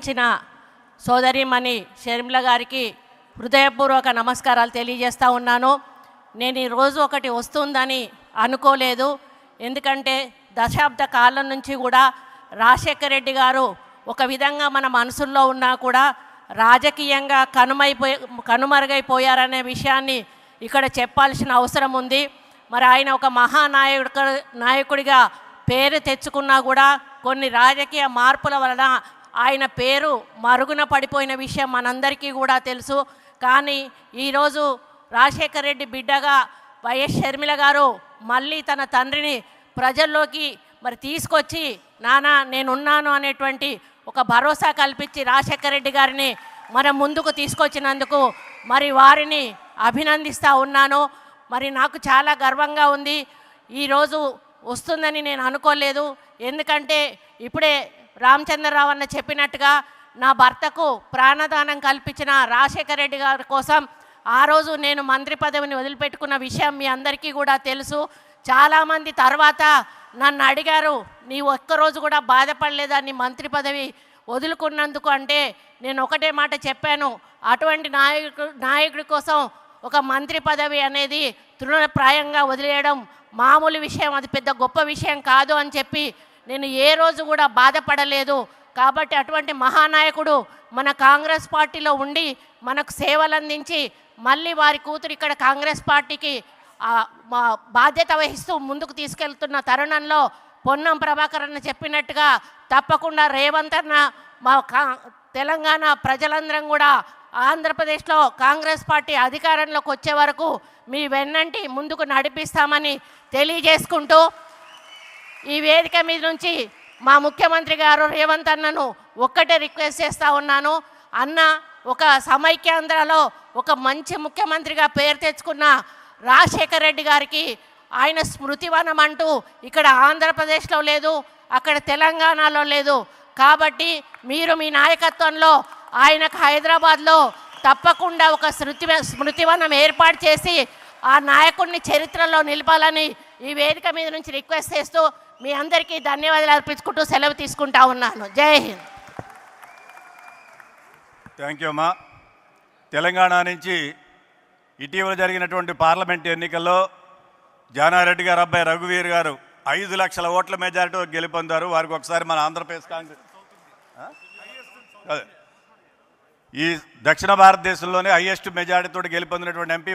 ఇచ్చిన సోదరిమణి షర్మిల గారికి హృదయపూర్వక నమస్కారాలు తెలియజేస్తూ ఉన్నాను. నేను ఈరోజు ఒకటి వస్తుందని అనుకోలేదు. ఎందుకంటే దశాబ్ద కాలం నుంచి కూడా రాజశేఖర రెడ్డి గారు ఒక విధంగా మన మనసుల్లో ఉన్నా కూడా రాజకీయంగా కనుమరుగైపోయారనే విషయాన్ని ఇక్కడ చెప్పాల్సిన అవసరం ఉంది. మరి ఆయన ఒక నాయకుడిగా పేరు తెచ్చుకున్నా కూడా కొన్ని రాజకీయ మార్పుల వలన ఆయన పేరు మరుగున పడిపోయిన విషయం మనందరికీ కూడా తెలుసు. కానీ ఈరోజు రాజశేఖర రెడ్డి బిడ్డగా వైఎస్ షర్మిల గారు మళ్ళీ తన తండ్రిని ప్రజల్లోకి మరి తీసుకొచ్చి నానా నేనున్నాను అనేటువంటి ఒక భరోసా కల్పించి రాజశేఖర రెడ్డి గారిని మన ముందుకు తీసుకొచ్చినందుకు మరి వారిని అభినందిస్తూ ఉన్నాను. మరి నాకు చాలా గర్వంగా ఉంది. ఈరోజు వస్తుందని నేను అనుకోలేదు. ఎందుకంటే ఇప్పుడే రామచంద్రరావు అన్న చెప్పినట్టుగా నా భర్తకు ప్రాణదానం కల్పించిన రాజశేఖర రెడ్డి గారి కోసం ఆ రోజు నేను మంత్రి పదవిని వదిలిపెట్టుకున్న విషయం మీ అందరికీ కూడా తెలుసు. చాలామంది తర్వాత నన్ను అడిగారు, నీ ఒక్కరోజు కూడా బాధపడలేదా నీ మంత్రి పదవి వదులుకున్నందుకు అంటే నేను ఒకటే మాట చెప్పాను, అటువంటి నాయకుడి కోసం ఒక మంత్రి పదవి అనేది తృణప్రాయంగా వదిలేయడం మామూలు విషయం, అది పెద్ద గొప్ప విషయం కాదు అని చెప్పి నేను ఏ రోజు కూడా బాధపడలేదు. కాబట్టి అటువంటి మహానాయకుడు మన కాంగ్రెస్ పార్టీలో ఉండి మనకు సేవలు అందించి మళ్ళీ వారి కూతురు ఇక్కడ కాంగ్రెస్ పార్టీకి బాధ్యత వహిస్తూ ముందుకు తీసుకెళ్తున్న తరుణంలో పొన్నం ప్రభాకర్ అన్న చెప్పినట్టుగా తప్పకుండా రేవంత్ అన్న మా తెలంగాణ ప్రజలందరం కూడా ఆంధ్రప్రదేశ్లో కాంగ్రెస్ పార్టీ అధికారంలోకి వచ్చే వరకు మీ వెన్నంటి ముందుకు నడిపిస్తామని తెలియజేసుకుంటూ ఈ వేదిక మీద నుంచి మా ముఖ్యమంత్రి గారు రేవంత్ అన్నను ఒక్కటే రిక్వెస్ట్ చేస్తూ ఉన్నాను. అన్న ఒక సమైక్యాంధ్రలో ఒక మంచి ముఖ్యమంత్రిగా పేరు తెచ్చుకున్న రాజశేఖర రెడ్డి గారికి ఆయన స్మృతివనం అంటూ ఇక్కడ ఆంధ్రప్రదేశ్లో లేదు, అక్కడ తెలంగాణలో లేదు. కాబట్టి మీరు మీ నాయకత్వంలో ఆయనకు హైదరాబాద్లో తప్పకుండా ఒక స్మృతివనం ఏర్పాటు చేసి ఆ నాయకుడిని చరిత్రలో నిలపాలని ఈ వేదిక మీద నుంచి రిక్వెస్ట్ చేస్తూ మీ అందరికీ ధన్యవాదాలు అర్పించుకుంటూ సెలవు తీసుకుంటా ఉన్నాను. జై హింద్. థ్యాంక్ యూ అమ్మా. తెలంగాణ నుంచి ఇటీవల జరిగినటువంటి పార్లమెంట్ ఎన్నికల్లో జానారెడ్డి గారు అబ్బాయి రఘువీర్ గారు 5 లక్షల ఓట్ల మెజారిటీ గెలుపొందారు. వారికి ఒకసారి మన ఆంధ్రప్రదేశ్ కాంగ్రెస్ ఈ దక్షిణ భారతదేశంలోనే హైయెస్ట్ మెజారిటీతో గెలుపొందినటువంటి ఎంపీ